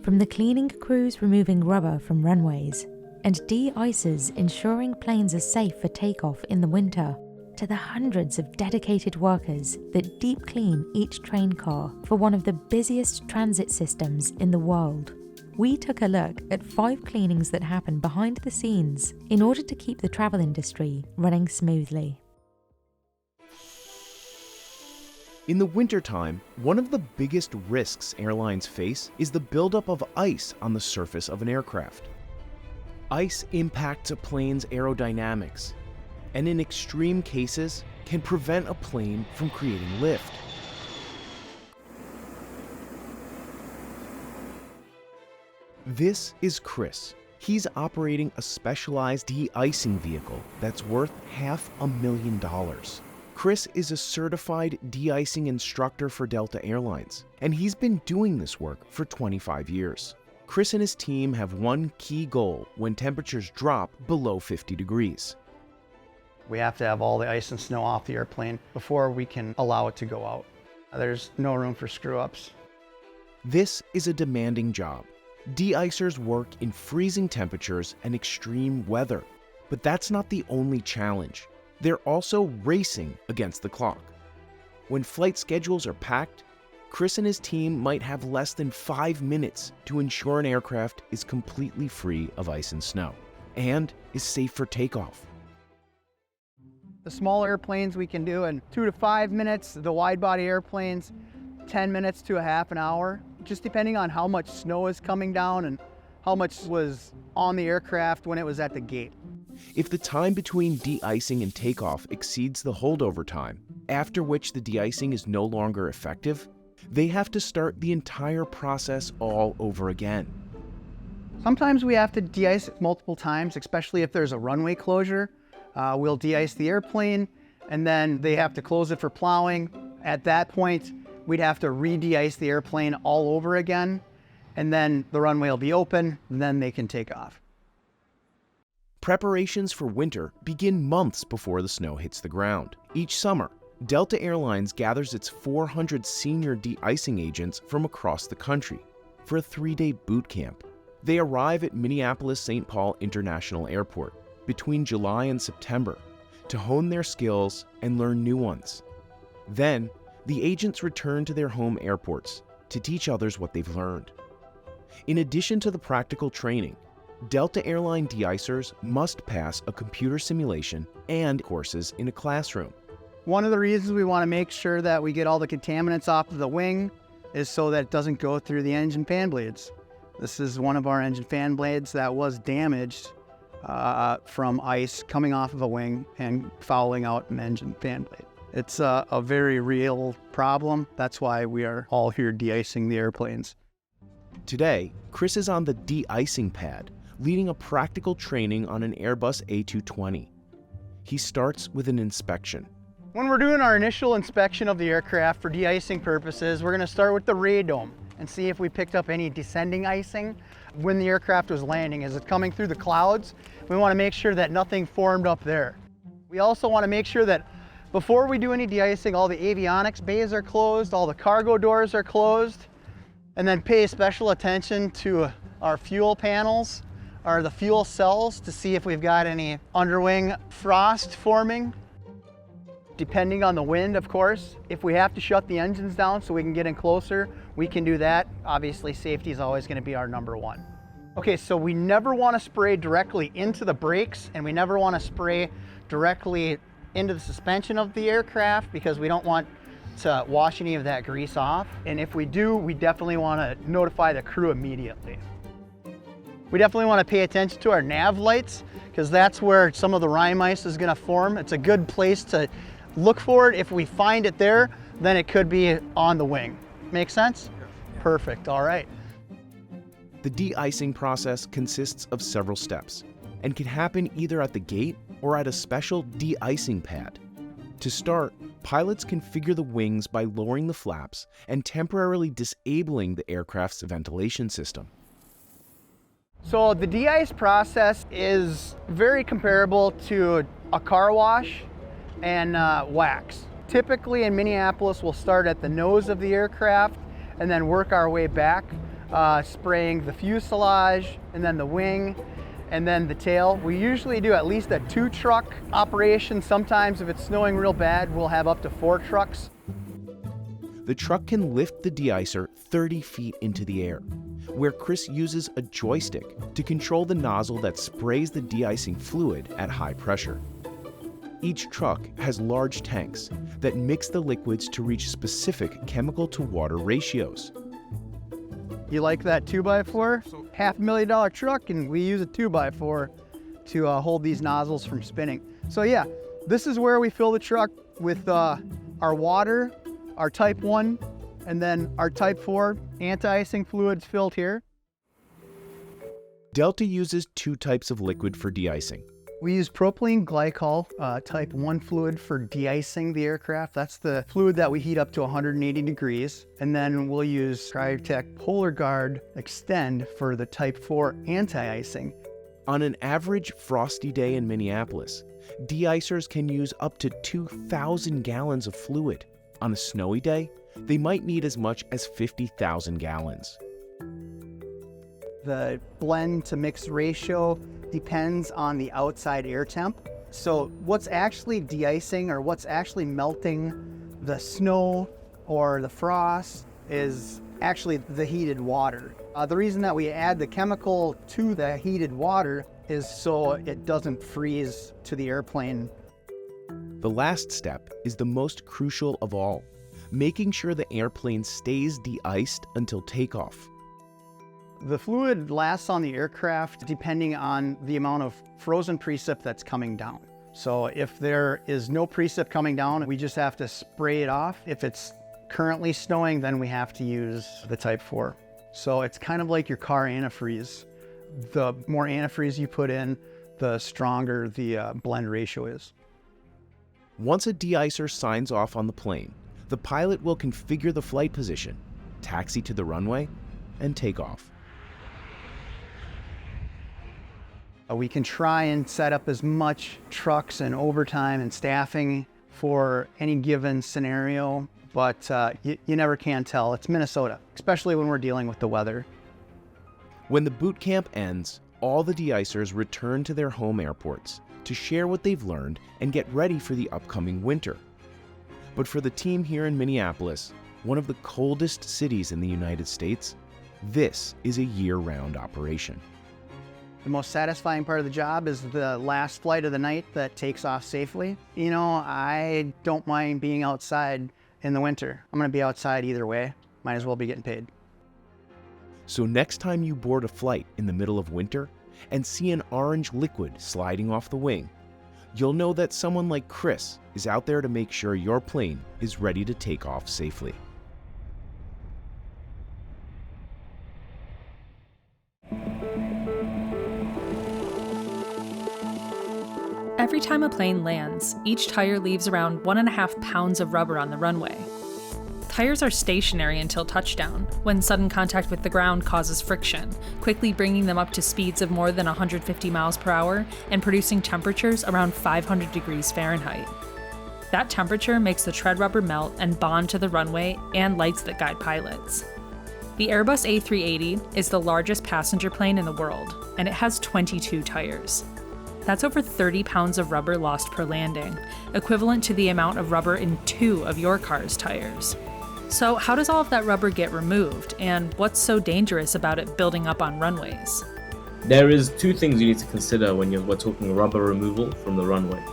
From the cleaning crews removing rubber from runways and de-icers ensuring planes are safe for takeoff in the winter, to the hundreds of dedicated workers that deep clean each train car for one of the busiest transit systems in the world. We took a look at 5 cleanings that happen behind the scenes in order to keep the travel industry running smoothly. In the wintertime, one of the biggest risks airlines face is the buildup of ice on the surface of an aircraft. Ice impacts a plane's aerodynamics, and in extreme cases, can prevent a plane from creating lift. This is Chris. He's operating a specialized de-icing vehicle that's worth $500,000. Chris is a certified de-icing instructor for Delta Airlines, and he's been doing this work for 25 years. Chris and his team have one key goal when temperatures drop below 50 degrees. We have to have all the ice and snow off the airplane before we can allow it to go out. There's no room for screw-ups. This is a demanding job. De-icers work in freezing temperatures and extreme weather, but that's not the only challenge. They're also racing against the clock. When flight schedules are packed, Chris and his team might have less than 5 minutes to ensure an aircraft is completely free of ice and snow and is safe for takeoff. The small airplanes we can do in 2 to 5 minutes, the wide-body airplanes 10 minutes to a half an hour, just depending on how much snow is coming down and how much was on the aircraft when it was at the gate. If the time between de-icing and takeoff exceeds the holdover time, after which the de-icing is no longer effective, they have to start the entire process all over again. Sometimes we have to de-ice multiple times, especially if there's a runway closure. We'll de-ice the airplane, and then they have to close it for plowing. At that point, we'd have to re-de-ice the airplane all over again, and then the runway will be open, and then they can take off. Preparations for winter begin months before the snow hits the ground. Each summer, Delta Airlines gathers its 400 senior de-icing agents from across the country for a 3-day boot camp. They arrive at Minneapolis-St. Paul International Airport between July and September to hone their skills and learn new ones. Then, the agents return to their home airports to teach others what they've learned. In addition to the practical training, Delta Airline de-icers must pass a computer simulation and courses in a classroom. One of the reasons we want to make sure that we get all the contaminants off of the wing is so that it doesn't go through the engine fan blades. This is one of our engine fan blades that was damaged from ice coming off of a wing and fouling out an engine fan blade. It's a very real problem. That's why we are all here de-icing the airplanes. Today, Chris is on the de-icing pad, leading a practical training on an Airbus A220. He starts with an inspection. When we're doing our initial inspection of the aircraft for de-icing purposes, we're going to start with the radome and see if we picked up any descending icing when the aircraft was landing. As it's coming through the clouds, we want to make sure that nothing formed up there. We also want to make sure that before we do any de-icing, all the avionics bays are closed, all the cargo doors are closed, and then pay special attention to our fuel panels or the fuel cells to see if we've got any underwing frost forming. Depending on the wind, of course, if we have to shut the engines down so we can get in closer, we can do that. Obviously, safety is always going to be our number one. Okay, so we never want to spray directly into the brakes, and we never want to spray directly into the suspension of the aircraft because we don't want to wash any of that grease off. And if we do, we definitely want to notify the crew immediately. We definitely want to pay attention to our nav lights because that's where some of the rime ice is going to form. It's a good place to look for it. If we find it there, then it could be on the wing. Make sense? Yeah. Perfect. All right. The de-icing process consists of several steps and can happen either at the gate or at a special de-icing pad. To start, pilots configure the wings by lowering the flaps and temporarily disabling the aircraft's ventilation system. So the de-ice process is very comparable to a car wash and wax. Typically in Minneapolis, we'll start at the nose of the aircraft and then work our way back spraying the fuselage and then the wing and then the tail. We usually do at least a 2-truck operation. Sometimes if it's snowing real bad, we'll have up to 4 trucks. The truck can lift the de-icer 30 feet into the air, where Chris uses a joystick to control the nozzle that sprays the de-icing fluid at high pressure. Each truck has large tanks that mix the liquids to reach specific chemical-to-water ratios. You like that 2x4? $500,000 truck, and we use a 2x4 to hold these nozzles from spinning. So yeah, this is where we fill the truck with our water, our type 1, and then our type 4 anti-icing fluids filled here. Delta uses 2 types of liquid for de-icing. We use propylene glycol type 1 fluid for de-icing the aircraft. That's the fluid that we heat up to 180 degrees. And then we'll use Cryotec Polar Guard Extend for the type 4 anti-icing. On an average frosty day in Minneapolis, de-icers can use up to 2,000 gallons of fluid. On a snowy day, they might need as much as 50,000 gallons. The blend to mix ratio depends on the outside air temp. So what's actually de-icing or what's actually melting the snow or the frost is actually the heated water. The reason that we add the chemical to the heated water is so it doesn't freeze to the airplane. The last step is the most crucial of all, making sure the airplane stays de-iced until takeoff. The fluid lasts on the aircraft depending on the amount of frozen precip that's coming down. So if there is no precip coming down, we just have to spray it off. If it's currently snowing, then we have to use the type 4. So it's kind of like your car antifreeze. The more antifreeze you put in, the stronger the blend ratio is. Once a de-icer signs off on the plane, the pilot will configure the flight position, taxi to the runway, and take off. We can try and set up as much trucks and overtime and staffing for any given scenario, but you never can tell. It's Minnesota, especially when we're dealing with the weather. When the boot camp ends, all the de-icers return to their home airports to share what they've learned and get ready for the upcoming winter. But for the team here in Minneapolis, one of the coldest cities in the United States, this is a year-round operation. The most satisfying part of the job is the last flight of the night that takes off safely. You know, I don't mind being outside in the winter. I'm gonna be outside either way. Might as well be getting paid. So next time you board a flight in the middle of winter and see an orange liquid sliding off the wing, you'll know that someone like Chris is out there to make sure your plane is ready to take off safely. Every time a plane lands, each tire leaves around 1.5 pounds of rubber on the runway. Tires are stationary until touchdown, when sudden contact with the ground causes friction, quickly bringing them up to speeds of more than 150 miles per hour and producing temperatures around 500 degrees Fahrenheit. That temperature makes the tread rubber melt and bond to the runway and lights that guide pilots. The Airbus A380 is the largest passenger plane in the world, and it has 22 tires. That's over 30 pounds of rubber lost per landing, equivalent to the amount of rubber in 2 of your car's tires. So how does all of that rubber get removed, and what's so dangerous about it building up on runways? There is 2 things you need to consider when we're talking rubber removal from the runway.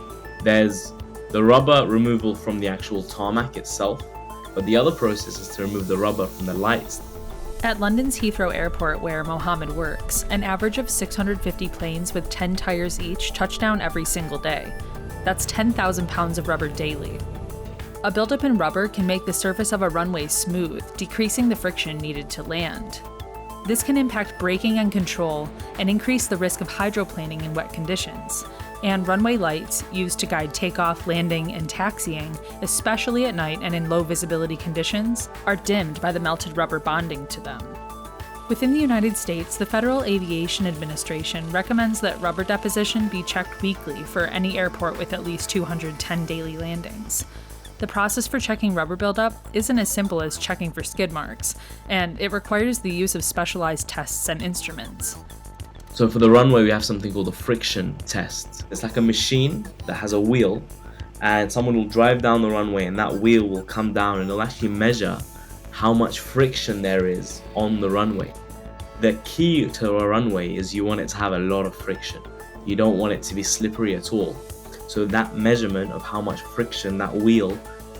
There's the rubber removal from the actual tarmac itself, but the other process is to remove the rubber from the lights. At London's Heathrow Airport, where Mohammed works, an average of 650 planes with 10 tires each touch down every single day. That's 10,000 pounds of rubber daily. A buildup in rubber can make the surface of a runway smooth, decreasing the friction needed to land. This can impact braking and control and increase the risk of hydroplaning in wet conditions. And runway lights, used to guide takeoff, landing, and taxiing, especially at night and in low visibility conditions, are dimmed by the melted rubber bonding to them. Within the United States, the Federal Aviation Administration recommends that rubber deposition be checked weekly for any airport with at least 210 daily landings. The process for checking rubber buildup isn't as simple as checking for skid marks, and it requires the use of specialized tests and instruments. So for the runway, we have something called a friction test. It's like a machine that has a wheel, and someone will drive down the runway and that wheel will come down and it'll actually measure how much friction there is on the runway. The key to a runway is you want it to have a lot of friction. You don't want it to be slippery at all. So that measurement of how much friction that wheel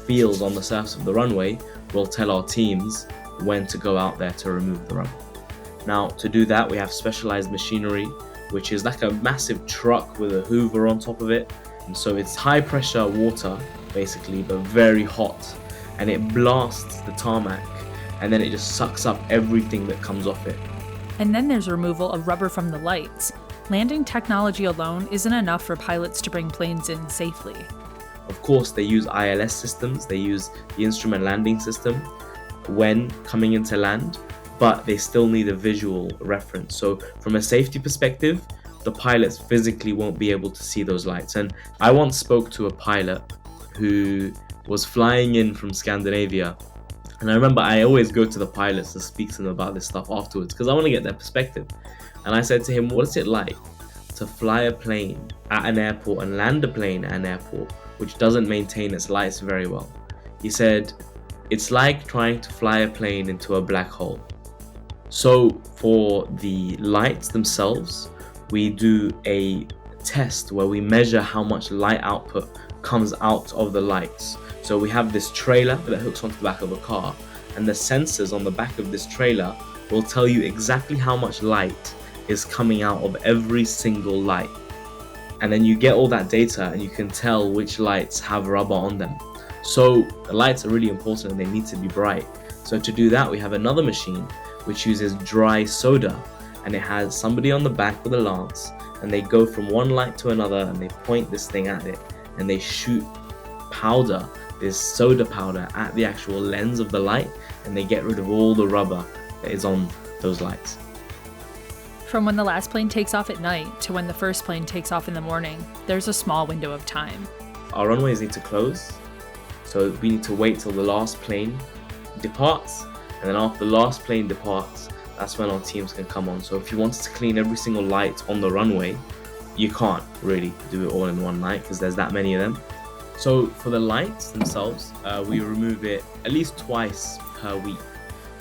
feels on the surface of the runway will tell our teams when to go out there to remove the rubber. Now, to do that, we have specialized machinery, which is like a massive truck with a hoover on top of it. And so it's high pressure water, basically, but very hot. And it blasts the tarmac, and then it just sucks up everything that comes off it. And then there's removal of rubber from the lights. Landing technology alone isn't enough for pilots to bring planes in safely. Of course, they use ILS systems, they use the instrument landing system when coming into land, but they still need a visual reference. So from a safety perspective, the pilots physically won't be able to see those lights. And I once spoke to a pilot who was flying in from Scandinavia. And I remember I always go to the pilots to speak to them about this stuff afterwards because I want to get their perspective. And I said to him, what is it like to fly a plane at an airport and land a plane at an airport which doesn't maintain its lights very well? He said, it's like trying to fly a plane into a black hole. So for the lights themselves, we do a test where we measure how much light output comes out of the lights. So we have this trailer that hooks onto the back of a car, and the sensors on the back of this trailer will tell you exactly how much light is coming out of every single light. And then you get all that data and you can tell which lights have rubber on them. So the lights are really important and they need to be bright. So to do that, we have another machine which uses dry soda, and it has somebody on the back with a lance, and they go from one light to another and they point this thing at it and they shoot powder, this soda powder, at the actual lens of the light, and they get rid of all the rubber that is on those lights. From when the last plane takes off at night to when the first plane takes off in the morning, there's a small window of time. Our runways need to close, so we need to wait till the last plane departs, and then after the last plane departs, that's when our teams can come on. So if you wanted to clean every single light on the runway, you can't really do it all in one night because there's that many of them. So for the lights themselves, we remove it at least twice per week.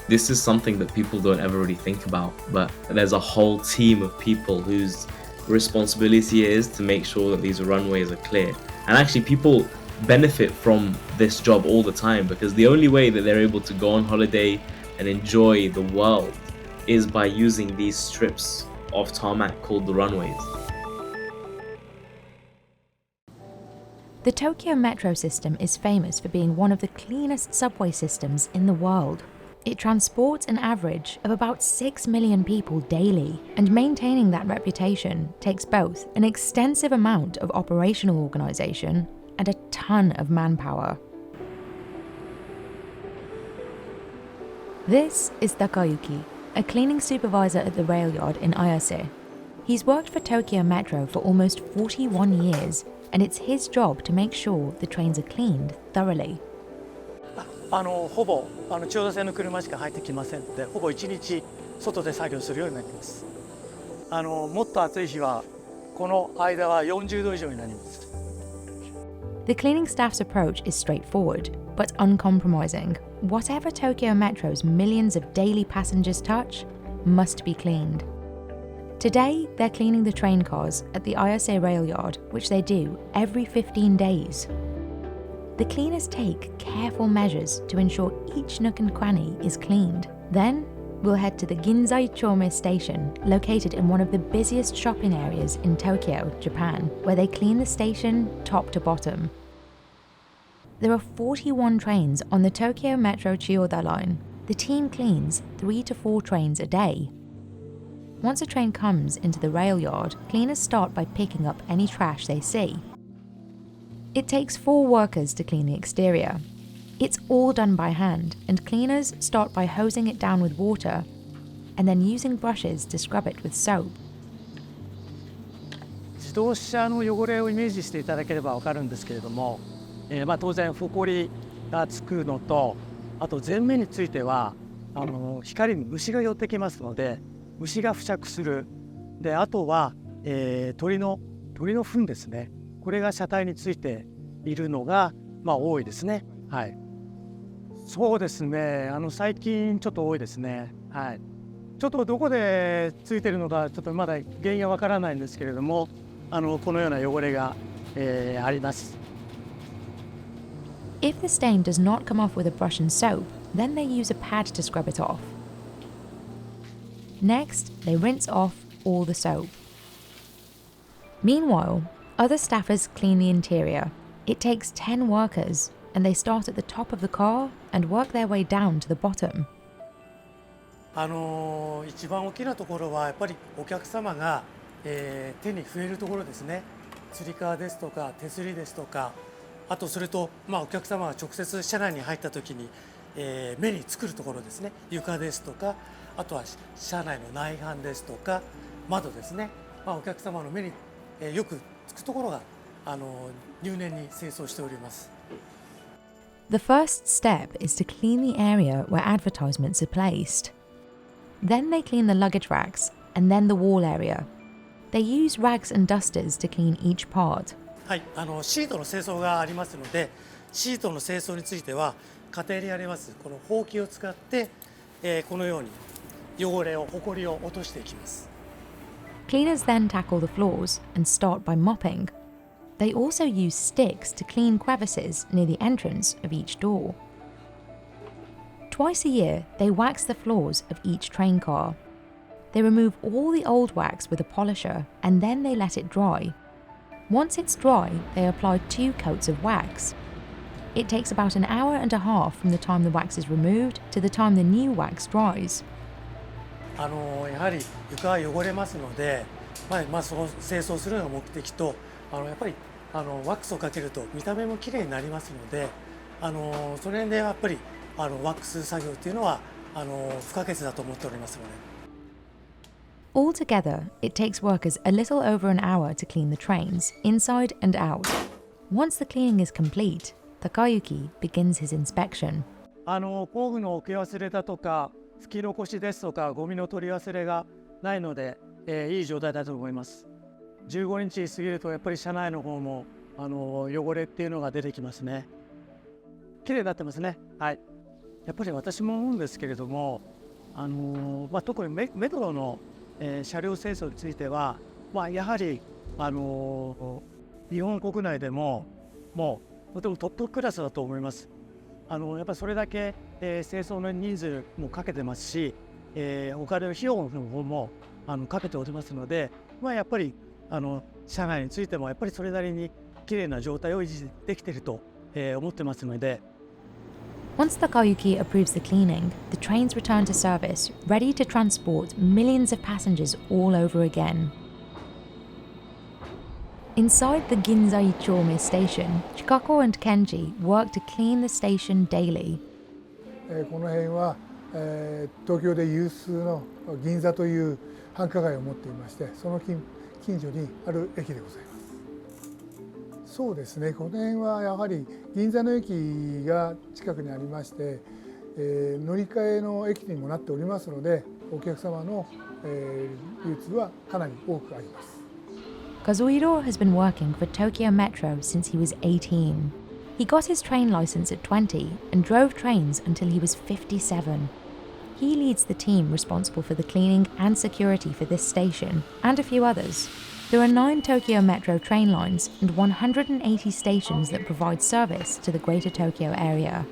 This is something that people don't ever really think about, but there's a whole team of people whose responsibility it is to make sure that these runways are clear. And actually people benefit from this job all the time because the only way that they're able to go on holiday and enjoy the world is by using these strips of tarmac called the runways. The Tokyo Metro system is famous for being one of the cleanest subway systems in the world. It transports an average of about 6 million people daily, and maintaining that reputation takes both an extensive amount of operational organisation and a ton of manpower. This is Takayuki, a cleaning supervisor at the rail yard in Ayase. He's worked for Tokyo Metro for almost 41 years, and it's his job to make sure the trains are cleaned thoroughly. ほぼ千代田線の車しか入ってきませんので、ほぼ1日外で作業するようになります。もっと暑い日はこの間は40度以上になります。The cleaning staff's approach is straightforward, but uncompromising. Whatever Tokyo Metro's millions of daily passengers touch must be cleaned. Today, they're cleaning the train cars at the Ayase rail yard, which they do every 15 days. The cleaners take careful measures to ensure each nook and cranny is cleaned. Then, we'll head to the Ginzai Chome station, located in one of the busiest shopping areas in Tokyo, Japan, where they clean the station top to bottom. There are 41 trains on the Tokyo Metro Chiyoda line. The team cleans 3 to 4 trains a day. Once a train comes into the rail yard, cleaners start by picking up any trash they see. It takes 4 workers to clean the exterior. It's all done by hand, and cleaners start by hosing it down with water and then using brushes to scrub it with soap. 自動車の汚れをイメージしていただければわかるんですけれども、当然ほこりがつくのと、あと前面については光に虫が寄ってきますので虫が付着する。であとは、鳥の糞ですね、これが車体についているのが、多いですね。はい、そうですね、最近ちょっと多いですね。はい、ちょっとどこでついてるのかちょっとまだ原因はわからないんですけれども、このような汚れが、あります。If the stain does not come off with a brush and soap, then they use a pad to scrub it off. Next, they rinse off all the soap. Meanwhile, other staffers clean the interior. It takes 10 workers, and they start at the top of the car and work their way down to the bottom. 一番大きなところはやっぱりお客様が、手に触れるところですね。つり革ですとか手すりですとか、あとそれと、お客様が直接車内に入った時に、目につくるところですね。床ですとか、あとは車内の内板ですとか窓ですね。お客様の目に、よくつくところが入念に清掃しております。The first step is to clean the area where advertisements are placed. Then they clean the luggage racks and then the wall area. They use rags and dusters to clean each part. はい、シートの清掃がありますので、シートの清掃については家庭にありますこのほうきを使って、このように汚れをほこりを落としていきます。Cleaners then tackle the floors and start by mopping. They also use sticks to clean crevices near the entrance of each door. Twice a year, they wax the floors of each train car. They remove all the old wax with a polisher and then they let it dry. Once it's dry, they apply 2 coats of wax. It takes about an hour and a half from the time the wax is removed to the time the new wax dries. やはり床は汚れますので、その清掃するのが目的と、やっぱりワックスをかけると見た目もきれいになりますので、それでやっぱりワックス作業っていうのは不可欠だと思っておりますので。Altogether, it takes workers a little over an hour to clean the trains, inside and out. Once the cleaning is complete, Takayuki begins his inspection. 工具の置き忘れだとか拭き残しですとかゴミの取り忘れがないので、いい状態だと思います。15日過ぎるとやっぱり車内の方も汚れっていうのが出てきますね。綺麗になってますね。はい。やっぱり私も思うんですけれども、特にメトロの、車両清掃については、やはり日本国内でももうとてもトップクラスだと思います。やっぱりそれだけ、清掃の人数もかけてますし、お金の費用の方もかけておりますので、やっぱり車内についてもやっぱりそれなりにきれいな状態を維持できていると、思ってますので。Once Takayuki approves the cleaning, the trains return to service, ready to transport millions of passengers all over again. Inside the Ginzai Chome station, Chikako and Kenji work to clean the station daily. この辺は、東京で有数の銀座という繁華街を持っていまして、その近所にある駅でございます。そうですね、この辺はやはり銀座の駅が近くにありまして、乗り換えの駅にもなっておりますので、お客様の、流通はかなり多くあります。Kazuhiro has been working for Tokyo Metro since he was 18. He got his train license at 20 and drove trains until he was 57. He leads the team responsible for the cleaning and security for this station and a few others. There are 9 Tokyo Metro train lines and 180 stations that provide service to the Greater Tokyo area.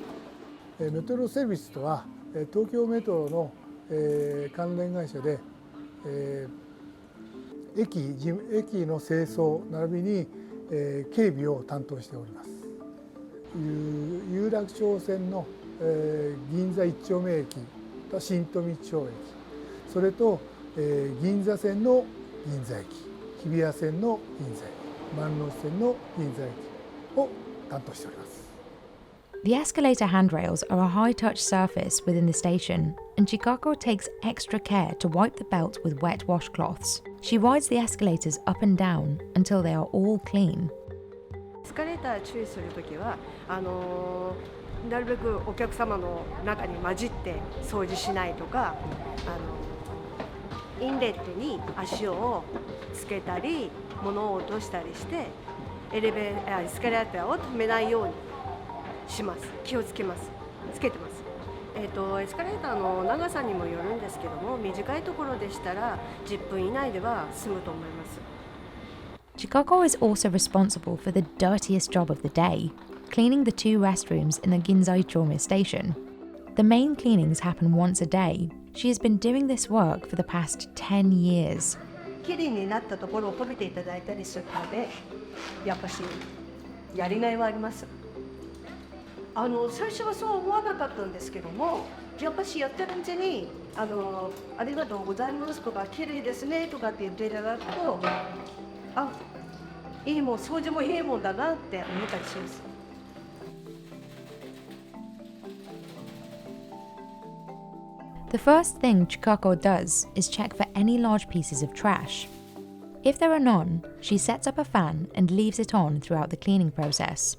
メトロセービスとは東京メトロの関連会社で駅の清掃並びに警備を担当しております。有楽町線の銀座一丁目駅と新富町駅、それと銀座線の銀座駅、日比谷線の銀座駅、万能線の銀座駅を担当しております。The escalator handrails are a high-touch surface within the station, and Chikako takes extra care to wipe the belt with wet washcloths. She rides the escalators up and down until they are all clean. エスカレーター注意するときはなるべくお客様の中に混じって掃除しないとか、インレットに足をつけたり物を落としたりしてエスカレーターを止めないようにします。気をつけます。つけてます。エスカレーターの長さにもよるんですけども、短いところでしたら10分以内では済むと思います。Chikako is also responsible for the dirtiest job of the day, cleaning the 2 restrooms in the Ginzai-Chome station. The main cleanings happen once a day. She has been doing this work for the past 10 years. きれいになったところを褒めていただいたりするので、やっぱしやりがいはあります。最初はそう思わなかったんですけども、やっぱしやってるうちにありがとうございますとか、きれいですねとかって言っていただくと、いいもん、掃除もいいもんだなって思ったりします。The first thing Chikako does is check for any large pieces of trash. If there are none, she sets up a fan and leaves it on throughout the cleaning process.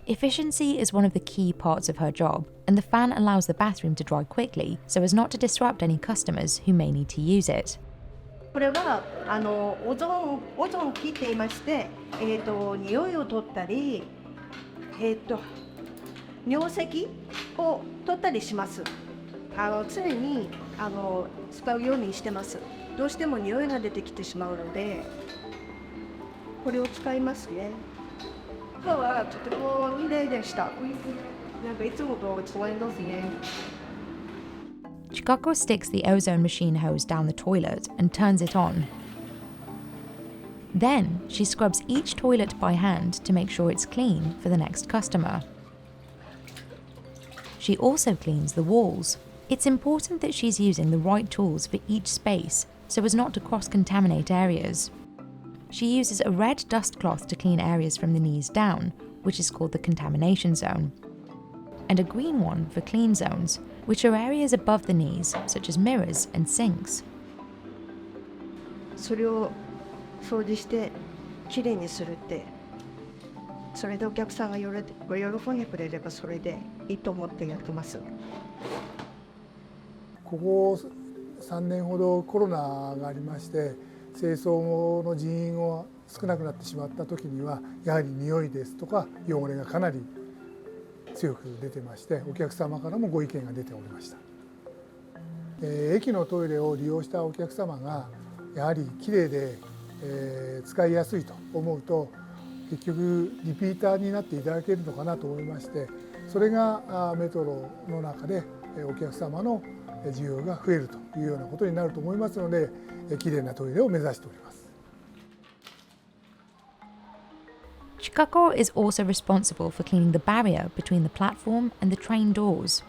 Efficiency is one of the key parts of her job, and the fan allows the bathroom to dry quickly so as not to disrupt any customers who may need to use it. これはオゾン機って言いまして、匂いを取ったり、尿石を取ったりします。常に使うようにしてます。どうしても匂いが出てきてしまうので、これを使いますね。今日はとても綺麗でした。なんかいつもと違いますね。Chikako sticks the ozone machine hose down the toilet and turns it on. Then she scrubs each toilet by hand to make sure it's clean for the next customer. She also cleans the walls. It's important that she's using the right tools for each space so as not to cross-contaminate areas. She uses a red dust cloth to clean areas from the knees down, which is called the contamination zone, and a green one for clean zones, which are areas above the knees, such as mirrors and sinks. それを掃除してきれいにするって、それでお客さんが喜んでくれればそれでいいと思ってやってます。ここ3年ほどコロナがありまして、清掃の人員が少なくなってしまった時にはやはり匂いですとか汚れがかなり強く出てまして、お客様からもご意見が出ておりました。駅のトイレを利用したお客様がやはりきれいで、使いやすいと思うと、結局リピーターになっていただけるのかなと思いまして、それがメトロの中でお客様の需要が増えるというようなことになると思いますので、きれいなトイレを目指しております。Chikako is also responsible for cleaning the barrier between the platform and the train doors.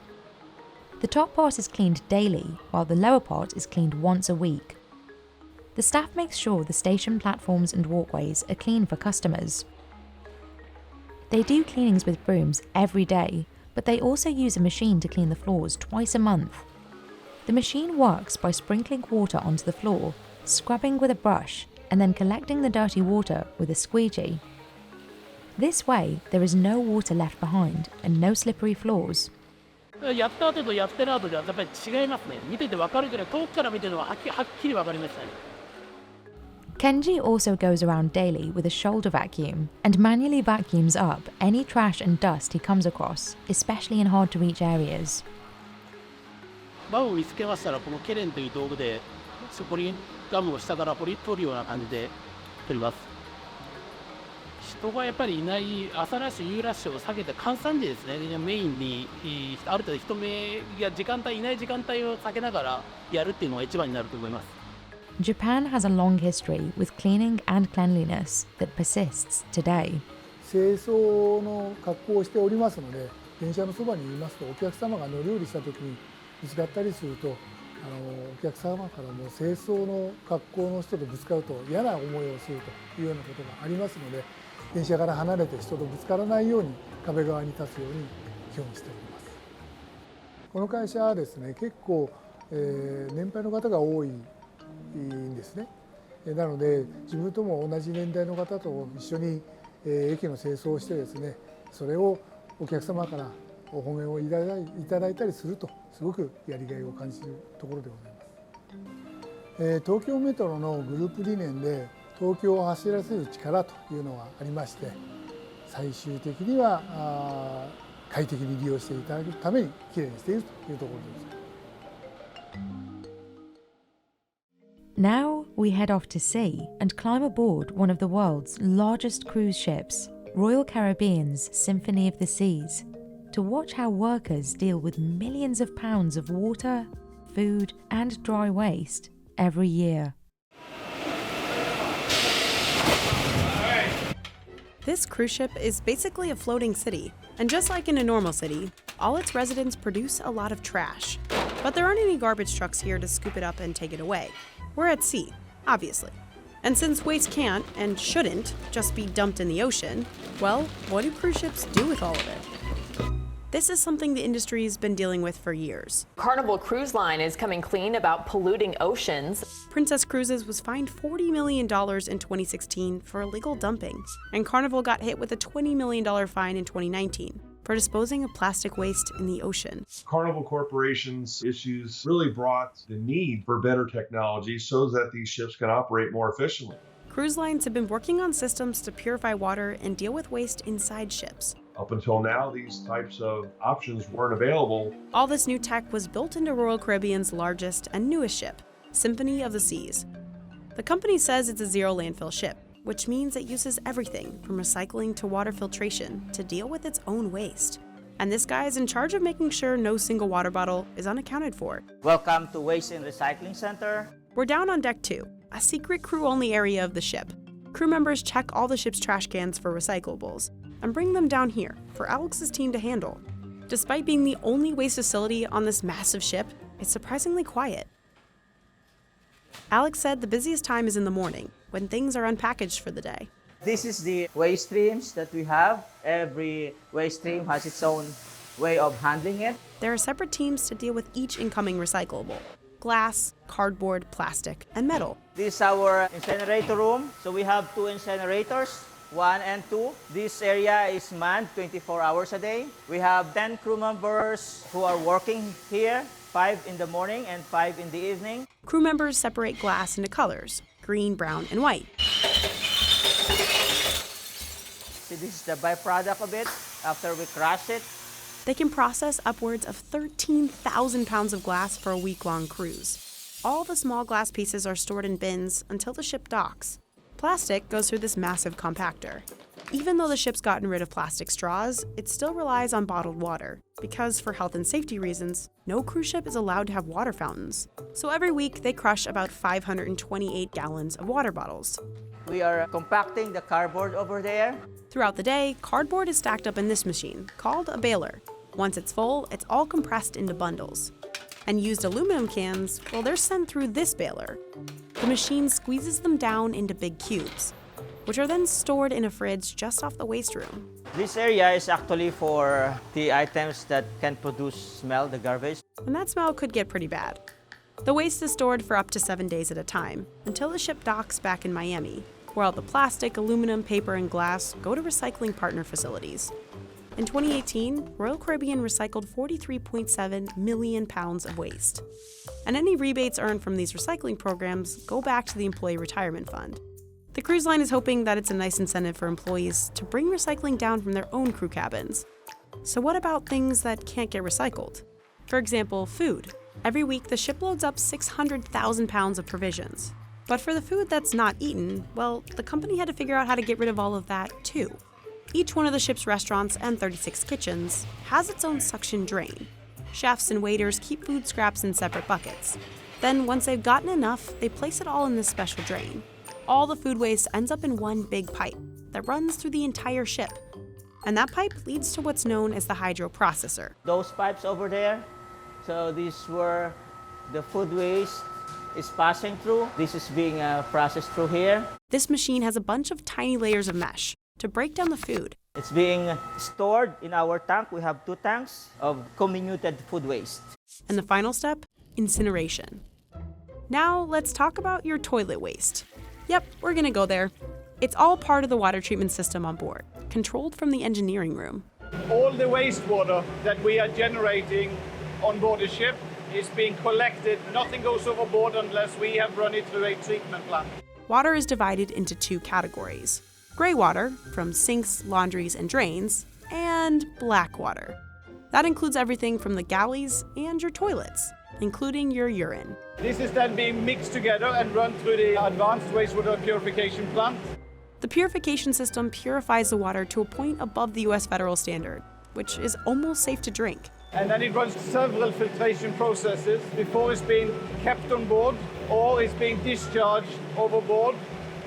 The top part is cleaned daily, while the lower part is cleaned once a week. The staff makes sure the station platforms and walkways are clean for customers. They do cleanings with brooms every day, but they also use a machine to clean the floors twice a month. The machine works by sprinkling water onto the floor, scrubbing with a brush, and then collecting the dirty water with a squeegee. This way, there is no water left behind and no slippery floors. やった後とやってる後ではやっぱり違いますね。見てて分かるぐらい、遠くから見てるのははっきり分かりましたね。Kenji also goes around daily with a shoulder vacuum and manually vacuums up any trash and dust he comes across, especially in hard to reach areas. バグを見つけましたら、このケレンという道具でポリガムを下から取るような感じで取ります。人がやっぱりいない朝ラッシュ、夕ラッシュを避けて閑散時ですね、メインにある程度人目や時間帯いない時間帯を避けながらやるっていうのが一番になると思います。Japan has a long history with cleaning and cleanliness that persists today. 清掃の格好をしておりますので、電車のそばにいますとお客様が乗り降りした時にぶつかったりすると、お客様からも清掃の格好の人とぶつかると嫌な思いをするというようなことがありますので、電車から離れて人とぶつからないように壁側に立つように基本しております。この会社はですね、結構、年配の方が多いんですね。なので自分とも同じ年代の方と一緒に駅の清掃をしてですね、それをお客様からお褒めをいただいたりすると、すごくやりがいを感じるところでございます。東京メトロのグループ理念で東京を走らせる力というのがありまして、最終的には快適に利用していただくためにきれいにしているというところでございます。Now we head off to sea and climb aboard one of the world's largest cruise ships, Royal Caribbean's Symphony of the Seas, to watch how workers deal with millions of pounds of water, food, and dry waste every year. This cruise ship is basically a floating city, and just like in a normal city, all its residents produce a lot of trash. But there aren't any garbage trucks here to scoop it up and take it away. We're at sea, obviously. And since waste can't and shouldn't just be dumped in the ocean, well, what do cruise ships do with all of it? This is something the industry's been dealing with for years. Carnival Cruise Line is coming clean about polluting oceans. Princess Cruises was fined $40 million in 2016 for illegal dumping, and Carnival got hit with a $20 million fine in 2019 for disposing of plastic waste in the ocean. Carnival Corporation's issues really brought the need for better technology so that these ships can operate more efficiently. Cruise lines have been working on systems to purify water and deal with waste inside ships. Up until now, these types of options weren't available. All this new tech was built into Royal Caribbean's largest and newest ship, Symphony of the Seas. The company says it's a zero landfill ship, which means it uses everything from recycling to water filtration to deal with its own waste. And this guy is in charge of making sure no single water bottle is unaccounted for. Welcome to Waste and Recycling Center. We're down on Deck 2, a secret crew-only area of the ship. Crew members check all the ship's trash cans for recyclables and bring them down here for Alex's team to handle. Despite being the only waste facility on this massive ship, it's surprisingly quiet. Alex said the busiest time is in the morning, when things are unpackaged for the day. This is the waste streams that we have. Every waste stream has its own way of handling it. There are separate teams to deal with each incoming recyclable: glass, cardboard, plastic, and metal. This is our incinerator room. So we have 2 incinerators, 1 and 2. This area is manned 24 hours a day. We have 10 crew members who are working here, 5 in the morning and 5 in the evening. Crew members separate glass into colors: green, brown, and white. See, this is the byproduct of it after we crush it. They can process upwards of 13,000 pounds of glass for a week-long cruise. All the small glass pieces are stored in bins until the ship docks. Plastic goes through this massive compactor. Even though the ship's gotten rid of plastic straws, it still relies on bottled water, because for health and safety reasons, no cruise ship is allowed to have water fountains. So every week, they crush about 528 gallons of water bottles. We are compacting the cardboard over there. Throughout the day, cardboard is stacked up in this machine, called a baler. Once it's full, it's all compressed into bundles. And used aluminum cans, well, they're sent through this baler. The machine squeezes them down into big cubes, which are then stored in a fridge just off the waste room. This area is actually for the items that can produce smell, the garbage. And that smell could get pretty bad. The waste is stored for up to 7 days at a time, until the ship docks back in Miami, where all the plastic, aluminum, paper, and glass go to recycling partner facilities. In 2018, Royal Caribbean recycled 43.7 million pounds of waste. And any rebates earned from these recycling programs go back to the Employee Retirement Fund. The cruise line is hoping that it's a nice incentive for employees to bring recycling down from their own crew cabins. So what about things that can't get recycled? For example, food. Every week, the ship loads up 600,000 pounds of provisions. But for the food that's not eaten, well, the company had to figure out how to get rid of all of that, too. Each one of the ship's restaurants and 36 kitchens has its own suction drain. Chefs and waiters keep food scraps in separate buckets. Then, once they've gotten enough, they place it all in this special drain. All the food waste ends up in one big pipe that runs through the entire ship. And that pipe leads to what's known as the hydroprocessor. Those pipes over there, so these were the food waste is passing through. This is being processed through here. This machine has a bunch of tiny layers of mesh to break down the food. It's being stored in our tank. We have 2 tanks of comminuted food waste. And the final step, incineration. Now let's talk about your toilet waste. Yep, we're gonna go there. It's all part of the water treatment system on board, controlled from the engineering room. All the wastewater that we are generating on board the ship is being collected. Nothing goes overboard unless we have run it through a treatment plant. Water is divided into two categories: gray water, from sinks, laundries, and drains, and black water. That includes everything from the galleys and your toilets, including your urine. This is then being mixed together and run through the advanced wastewater purification plant. The purification system purifies the water to a point above the US federal standard, which is almost safe to drink. And then it runs several filtration processes before it's being kept on board or it's being discharged overboard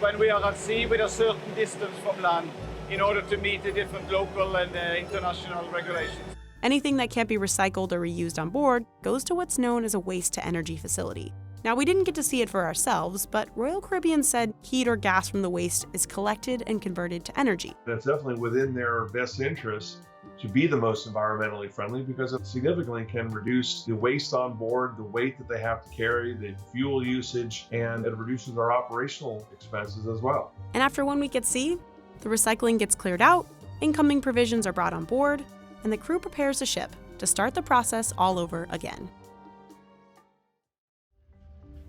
when we are at sea with a certain distance from land in order to meet the different local and international regulations. Anything that can't be recycled or reused on board goes to what's known as a waste-to-energy facility. Now, we didn't get to see it for ourselves, but Royal Caribbean said heat or gas from the waste is collected and converted to energy. That's definitely within their best interest to be the most environmentally friendly because it significantly can reduce the waste on board, the weight that they have to carry, the fuel usage, and it reduces our operational expenses as well. And after 1 week at sea, the recycling gets cleared out, incoming provisions are brought on board, and the crew prepares the ship to start the process all over again.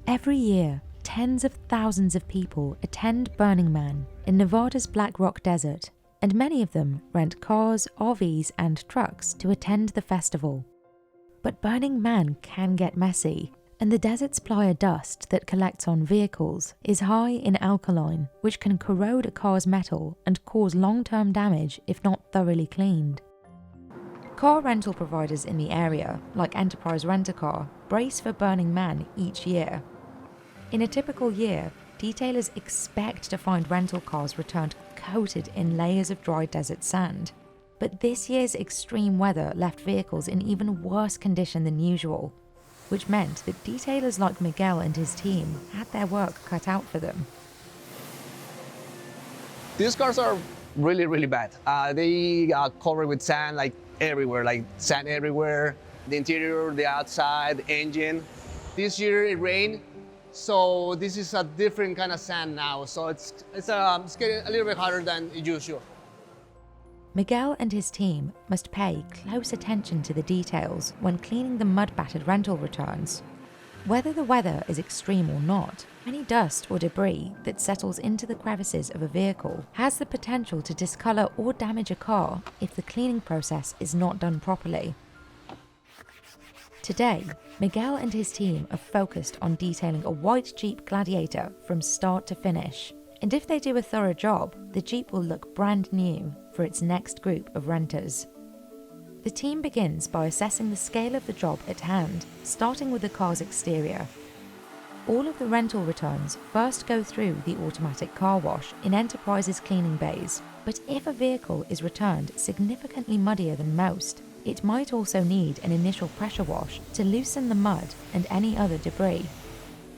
Every year, tens of thousands of people attend Burning Man in Nevada's Black Rock Desert, and many of them rent cars, RVs, and trucks to attend the festival. But Burning Man can get messy, and the desert's playa dust that collects on vehicles is high in alkaline, which can corrode a car's metal and cause long-term damage if not thoroughly cleaned. Car rental providers in the area, like Enterprise Rent-A-Car, brace for Burning Man each year. In a typical year, detailers expect to find rental cars returned coated in layers of dry desert sand. But this year's extreme weather left vehicles in even worse condition than usual, which meant that detailers like Miguel and his team had their work cut out for them. These cars are really, really bad. They are covered with sand, like everywhere, like sand everywhere. The interior, the outside, the engine. This year it rained, so this is a different kind of sand now. So it's getting a little bit harder than usual. Miguel and his team must pay close attention to the details when cleaning the mud-battered rental returns. Whether the weather is extreme or not, any dust or debris that settles into the crevices of a vehicle has the potential to discolor or damage a car if the cleaning process is not done properly. Today, Miguel and his team are focused on detailing a white Jeep Gladiator from start to finish. And if they do a thorough job, the Jeep will look brand new for its next group of renters. The team begins by assessing the scale of the job at hand, starting with the car's exterior. All of the rental returns first go through the automatic car wash in Enterprise's cleaning bays, but if a vehicle is returned significantly muddier than most, it might also need an initial pressure wash to loosen the mud and any other debris.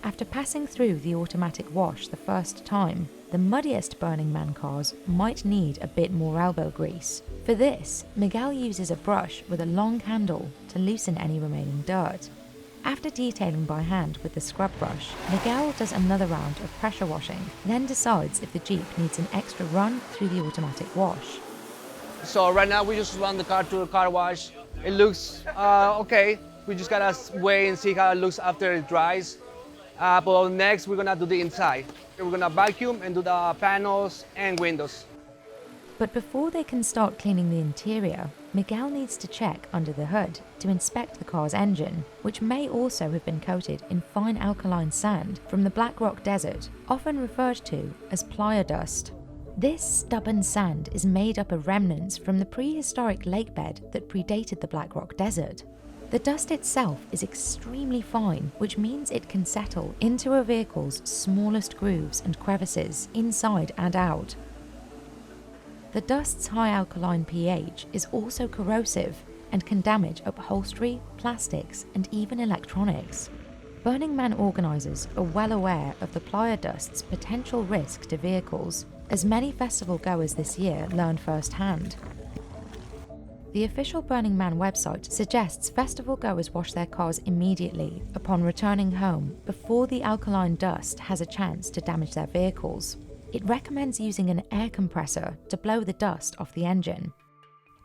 After passing through the automatic wash the first time, the muddiest Burning Man cars might need a bit more elbow grease. For this, Miguel uses a brush with a long handle to loosen any remaining dirt. After detailing by hand with the scrub brush, Miguel does another round of pressure washing, then decides if the Jeep needs an extra run through the automatic wash. So right now we just run the car to a car wash. It looks okay. We just gotta wait and see how it looks after it dries. But next we're gonna do the inside. We're gonna vacuum and do the panels and windows. But before they can start cleaning the interior, Miguel needs to check under the hood to inspect the car's engine, which may also have been coated in fine alkaline sand from the Black Rock Desert, often referred to as playa dust. This stubborn sand is made up of remnants from the prehistoric lakebed that predated the Black Rock Desert. The dust itself is extremely fine, which means it can settle into a vehicle's smallest grooves and crevices, inside and out. The dust's high alkaline pH is also corrosive and can damage upholstery, plastics, and even electronics. Burning Man organisers are well aware of the playa dust's potential risk to vehicles, as many festival goers this year learned firsthand. The official Burning Man website suggests festival goers wash their cars immediately upon returning home before the alkaline dust has a chance to damage their vehicles. It recommends using an air compressor to blow the dust off the engine.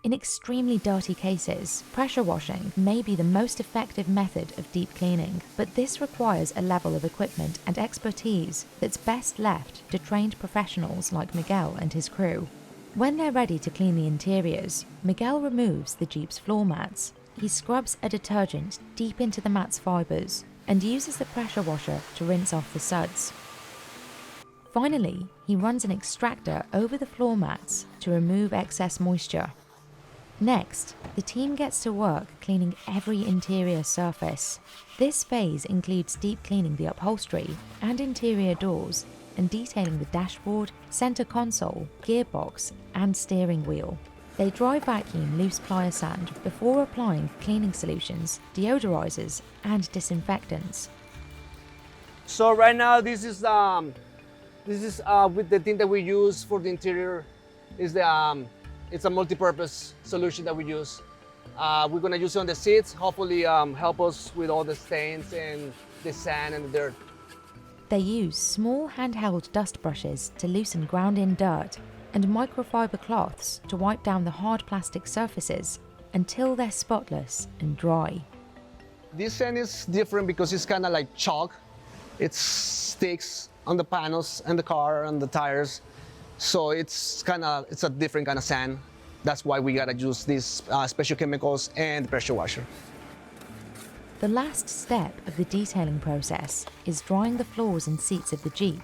In extremely dirty cases, pressure washing may be the most effective method of deep cleaning, but this requires a level of equipment and expertise that's best left to trained professionals like Miguel and his crew. When they're ready to clean the interiors, Miguel removes the Jeep's floor mats. He scrubs a detergent deep into the mat's fibres and uses the pressure washer to rinse off the suds. Finally, he runs an extractor over the floor mats to remove excess moisture. Next, the team gets to work cleaning every interior surface. This phase includes deep cleaning the upholstery and interior doors and detailing the dashboard, center console, gearbox, and steering wheel. They dry vacuum loose plier sand before applying cleaning solutions, deodorizers, and disinfectants. So right now, this is with the thing that we use for the interior. It's a multi-purpose solution that we use. We're gonna use it on the seats, hopefully help us with all the stains and the sand and the dirt. They use small handheld dust brushes to loosen ground-in dirt and microfiber cloths to wipe down the hard plastic surfaces until they're spotless and dry. This sand is different because it's kind of like chalk. It sticks on the panels and the car and the tires. So it's a different kind of sand. That's why we gotta use these special chemicals and pressure washer. The last step of the detailing process is drying the floors and seats of the Jeep.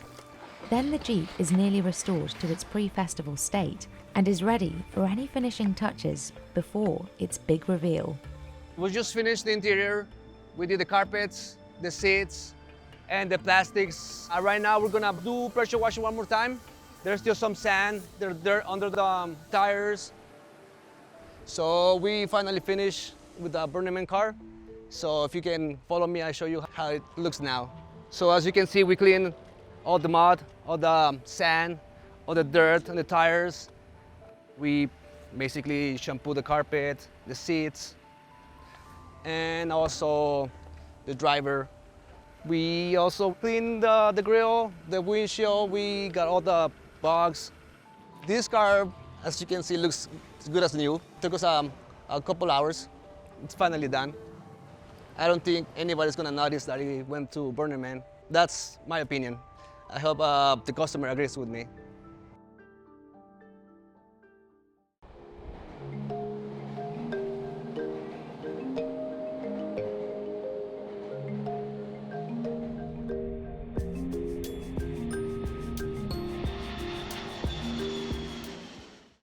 Then the Jeep is nearly restored to its pre-festival state and is ready for any finishing touches before its big reveal. We just finished the interior. We did the carpets, the seats, and the plastics. Right now we're gonna do pressure washing one more time. There's still some sand, there's dirt under the tires. So we finally finished with the Burning Man car. So if you can follow me, I'll show you how it looks now. So as you can see, we clean all the mud, all the sand, all the dirt on the tires. We basically shampoo the carpet, the seats, and also the driver. We also clean the grill, the windshield. We got all the bugs. This car, as you can see, looks as good as new. It took us a couple hours. It's finally done. I don't think anybody's gonna notice that he went to Burning Man. That's my opinion. I hope the customer agrees with me.